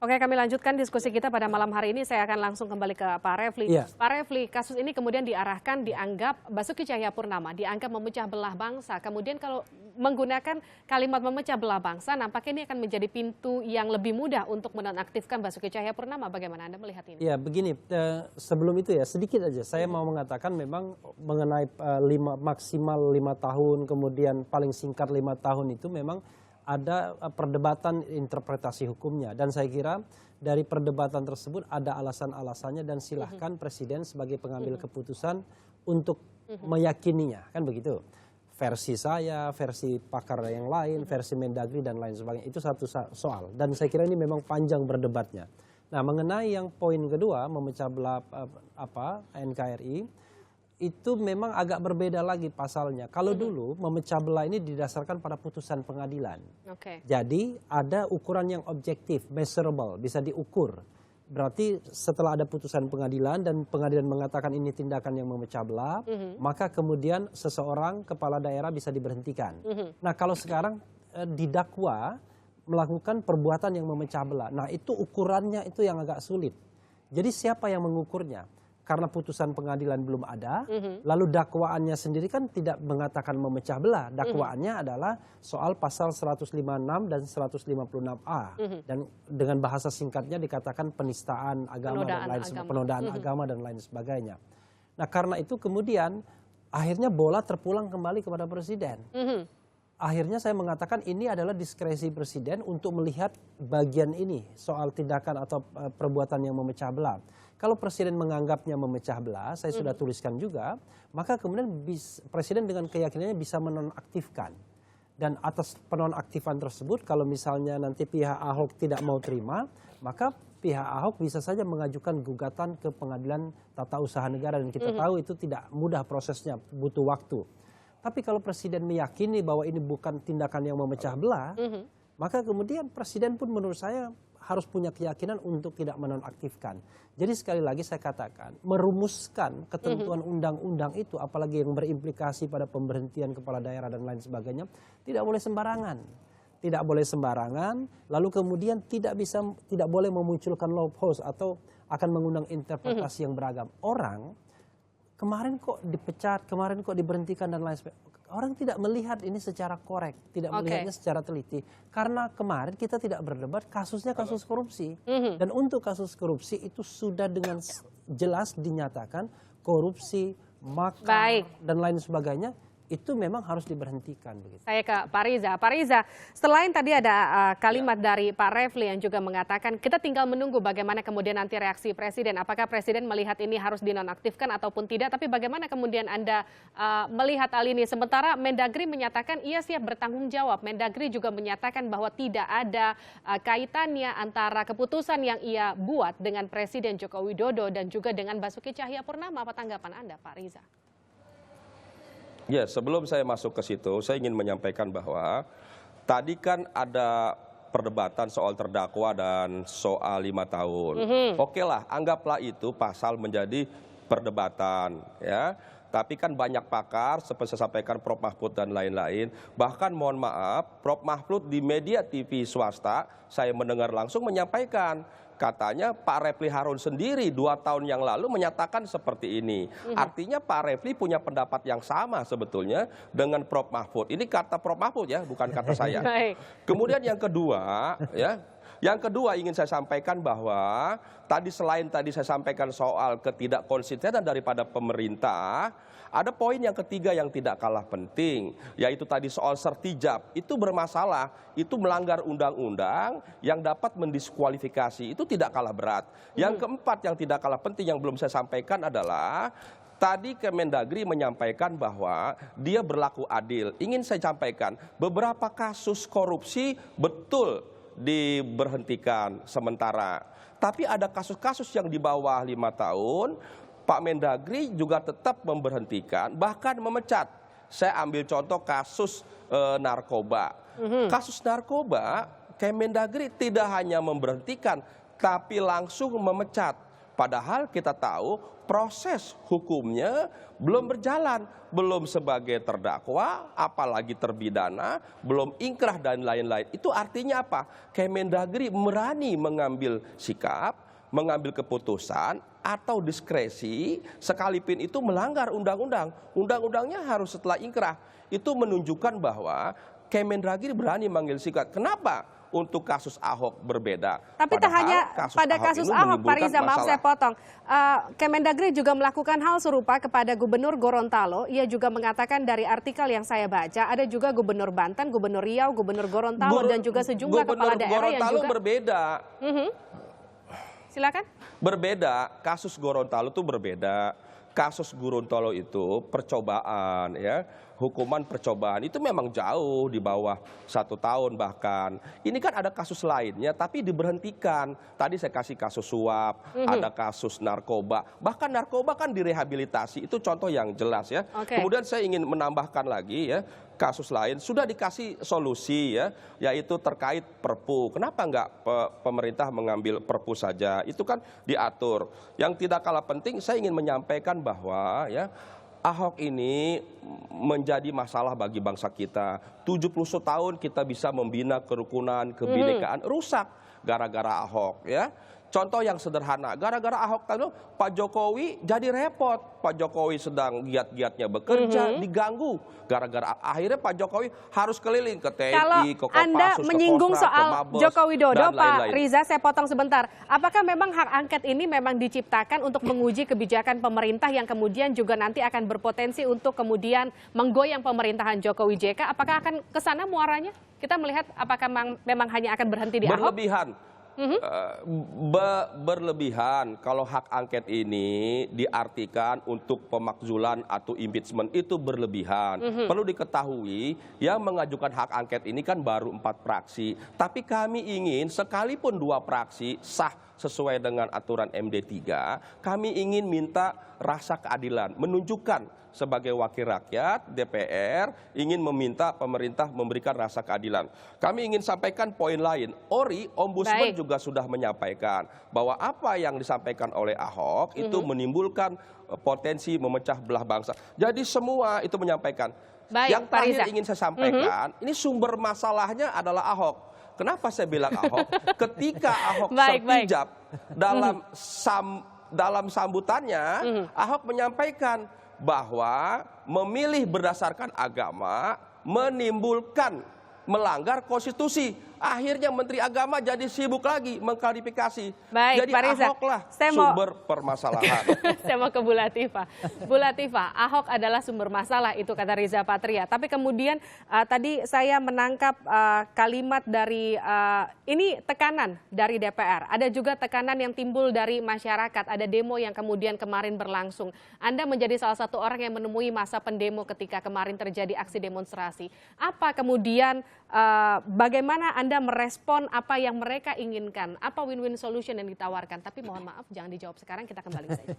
Oke, kami lanjutkan diskusi kita pada malam hari ini. Saya akan langsung kembali ke Pak Refli. Iya. Pak Refli, kasus ini kemudian dianggap Basuki Cahayapurnama dianggap memecah belah bangsa. Kemudian kalau menggunakan kalimat memecah belah bangsa, nampaknya ini akan menjadi pintu yang lebih mudah untuk menonaktifkan Basuki Cahayapurnama. Bagaimana Anda melihat ini? Ya, begini, sebelum itu ya sedikit aja saya mau mengatakan memang mengenai maksimal 5 tahun, kemudian paling singkat 5 tahun itu memang ada perdebatan interpretasi hukumnya, dan saya kira dari perdebatan tersebut ada alasan-alasannya dan silahkan Presiden sebagai pengambil keputusan untuk meyakininya, kan begitu. Versi saya, versi pakar yang lain, versi Mendagri dan lain sebagainya, itu satu soal, dan saya kira ini memang panjang berdebatnya. Nah, mengenai yang poin kedua memecah belah NKRI, itu memang agak berbeda lagi pasalnya. Kalau dulu memecah belah ini didasarkan pada putusan pengadilan. Jadi ada ukuran yang objektif, measurable, bisa diukur. Berarti setelah ada putusan pengadilan dan pengadilan mengatakan ini tindakan yang memecah belah, maka kemudian seseorang kepala daerah bisa diberhentikan. Nah, kalau sekarang didakwa melakukan perbuatan yang memecah belah, nah itu ukurannya itu yang agak sulit. Jadi siapa yang mengukurnya? Karena putusan pengadilan belum ada, lalu dakwaannya sendiri kan tidak mengatakan memecah belah. Dakwaannya adalah soal pasal 156 dan 156A. Dan dengan bahasa singkatnya dikatakan penistaan agama dan lain sebagainya, penodaan agama dan lain sebagainya. Nah, karena itu kemudian akhirnya bola terpulang kembali kepada Presiden. Akhirnya saya mengatakan ini adalah diskresi Presiden untuk melihat bagian ini soal tindakan atau perbuatan yang memecah belah. Kalau Presiden menganggapnya memecah belah, saya sudah tuliskan juga, maka kemudian Presiden dengan keyakinannya bisa menonaktifkan. Dan atas penonaktifan tersebut, kalau misalnya nanti pihak Ahok tidak mau terima, maka pihak Ahok bisa saja mengajukan gugatan ke Pengadilan Tata Usaha Negara, dan kita tahu itu tidak mudah prosesnya, butuh waktu. Tapi kalau Presiden meyakini bahwa ini bukan tindakan yang memecah belah, maka kemudian Presiden pun menurut saya harus punya keyakinan untuk tidak menonaktifkan. Jadi sekali lagi saya katakan, merumuskan ketentuan undang-undang itu, apalagi yang berimplikasi pada pemberhentian kepala daerah dan lain sebagainya, tidak boleh sembarangan. Tidak boleh sembarangan, lalu kemudian tidak boleh memunculkan loopholes atau akan mengundang interpretasi yang beragam. Orang kemarin kok dipecat, kemarin kok diberhentikan dan lain sebagainya. Orang tidak melihat ini secara korek, tidak melihatnya secara teliti. Karena kemarin kita tidak berdebat kasusnya kasus korupsi. Dan untuk kasus korupsi itu sudah dengan jelas dinyatakan korupsi, makar, dan lain sebagainya. Itu memang harus diberhentikan. Begitu. Saya ke Pak Riza. Pak Riza, selain tadi ada kalimat dari Pak Refli yang juga mengatakan kita tinggal menunggu bagaimana kemudian nanti reaksi Presiden. Apakah Presiden melihat ini harus dinonaktifkan ataupun tidak. Tapi bagaimana kemudian Anda melihat hal ini. Sementara Mendagri menyatakan ia siap bertanggung jawab. Mendagri juga menyatakan bahwa tidak ada kaitannya antara keputusan yang ia buat dengan Presiden Joko Widodo dan juga dengan Basuki Cahayapurnama. Apa tanggapan Anda, Pak Riza? Ya, sebelum saya masuk ke situ, saya ingin menyampaikan bahwa tadi kan ada perdebatan soal terdakwa dan soal 5 tahun. Oke lah, anggaplah itu pasal menjadi perdebatan, ya. Tapi kan banyak pakar, seperti saya sampaikan Prof. Mahfud dan lain-lain. Bahkan mohon maaf, Prof. Mahfud di media TV swasta, saya mendengar langsung menyampaikan, katanya Pak Refli Harun sendiri 2 tahun yang lalu menyatakan seperti ini. Artinya Pak Refli punya pendapat yang sama sebetulnya dengan Prof. Mahfud. Ini kata Prof. Mahfud ya, bukan kata saya. Kemudian yang kedua, ya. Yang kedua ingin saya sampaikan bahwa selain tadi saya sampaikan soal ketidakkonsistenan daripada pemerintah, ada poin yang ketiga yang tidak kalah penting, yaitu tadi soal sertijab. Itu bermasalah, itu melanggar undang-undang yang dapat mendiskualifikasi, itu tidak kalah berat. Yang keempat yang tidak kalah penting yang belum saya sampaikan adalah tadi Kemendagri menyampaikan bahwa dia berlaku adil. Ingin saya sampaikan, beberapa kasus korupsi betul diberhentikan sementara. Tapi ada kasus-kasus yang di bawah 5 tahun, Pak Mendagri juga tetap memberhentikan, bahkan memecat. Saya ambil contoh kasus narkoba. Kasus narkoba, Kemendagri tidak hanya memberhentikan, tapi langsung memecat. Padahal kita tahu proses hukumnya belum berjalan, belum sebagai terdakwa, apalagi terpidana, belum ingkrah dan lain-lain. Itu artinya apa? Kemendagri berani mengambil sikap, mengambil keputusan atau diskresi sekalipun itu melanggar undang-undang. Undang-undangnya harus setelah ingkrah. Itu menunjukkan bahwa Kemendagri berani mengambil sikap. Kenapa? Untuk kasus Ahok berbeda. Tapi tak hanya pada kasus Ahok, Pak Riza, maaf saya potong. Kemendagri juga melakukan hal serupa kepada Gubernur Gorontalo. Ia juga mengatakan dari artikel yang saya baca, ada juga Gubernur Banten, Gubernur Riau, Gubernur Gorontalo, dan juga sejumlah kepala daerah yang juga... berbeda. Silakan. Berbeda, kasus Gorontalo itu berbeda. Kasus Gorontalo itu percobaan, ya, hukuman percobaan itu memang jauh di bawah 1 tahun bahkan. Ini kan ada kasus lainnya tapi diberhentikan. Tadi saya kasih kasus suap, ada kasus narkoba. Bahkan narkoba kan direhabilitasi, itu contoh yang jelas ya. Kemudian saya ingin menambahkan lagi ya, kasus lain sudah dikasih solusi ya, yaitu terkait Perpu. Kenapa enggak pemerintah mengambil Perpu saja? Itu kan diatur. Yang tidak kalah penting saya ingin menyampaikan bahwa ya, Ahok ini menjadi masalah bagi bangsa kita. 71 tahun kita bisa membina kerukunan, kebinekaan, rusak gara-gara Ahok ya. Contoh yang sederhana, gara-gara Ahok tadi Pak Jokowi jadi repot. Pak Jokowi sedang giat-giatnya bekerja, diganggu. Gara-gara akhirnya Pak Jokowi harus keliling ke TNI, ke Kopassus, Anda menyinggung soal Joko Widodo, Pak Riza, saya potong sebentar. Apakah memang hak angket ini memang diciptakan untuk menguji kebijakan pemerintah yang kemudian juga nanti akan berpotensi untuk kemudian menggoyang pemerintahan Jokowi JK? Apakah akan ke sana muaranya? Kita melihat apakah memang hanya akan berhenti di Ahok? Berlebihan. Berlebihan kalau hak angket ini diartikan untuk pemakzulan atau impeachment, itu berlebihan. Perlu diketahui yang mengajukan hak angket ini kan baru 4 fraksi. Tapi kami ingin sekalipun 2 fraksi sah sesuai dengan aturan MD3, kami ingin minta rasa keadilan, menunjukkan sebagai wakil rakyat, DPR ingin meminta pemerintah memberikan rasa keadilan. Kami ingin sampaikan poin lain. Ombudsman juga sudah menyampaikan bahwa apa yang disampaikan oleh Ahok itu menimbulkan potensi memecah belah bangsa. Jadi semua itu menyampaikan. Yang terakhir ingin saya sampaikan, ini sumber masalahnya adalah Ahok. Kenapa saya bilang Ahok? Ketika Ahok sertijab dalam sambutannya, Ahok menyampaikan bahwa memilih berdasarkan agama menimbulkan melanggar konstitusi. Akhirnya Menteri Agama jadi sibuk lagi mengklarifikasi. Jadi Ahoklah sumber permasalahan. Saya mau ke Bu Latifah. Bu Latifah, Ahok adalah sumber masalah, itu kata Riza Patria. Tapi kemudian tadi saya menangkap kalimat dari ini tekanan dari DPR. Ada juga tekanan yang timbul dari masyarakat. Ada demo yang kemudian kemarin berlangsung. Anda menjadi salah satu orang yang menemui masa pendemo ketika kemarin terjadi aksi demonstrasi. Apa kemudian bagaimana Anda merespon apa yang mereka inginkan? Apa win-win solution yang ditawarkan? Tapi mohon maaf, jangan dijawab sekarang, kita kembali saja.